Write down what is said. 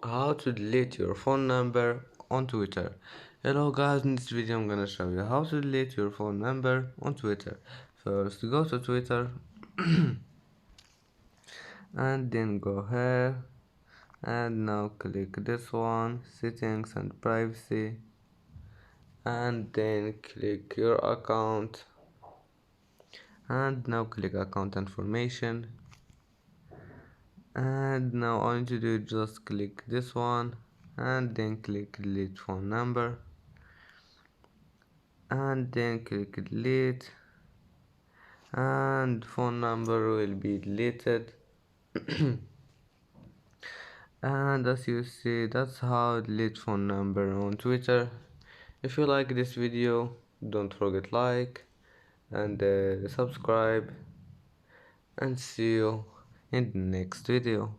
How to delete your phone number on Twitter. Hello guys, in this video I'm gonna show you how to delete your phone number on Twitter. First go to Twitter and then go here and now click this one, settings and privacy, and then click your account and now click account information, and now all you need to do is just click this one and then click delete phone number and then click delete and phone number will be deleted. And as you see, that's how delete phone number on Twitter. If you like this video, don't forget like and subscribe, and see you in the next video.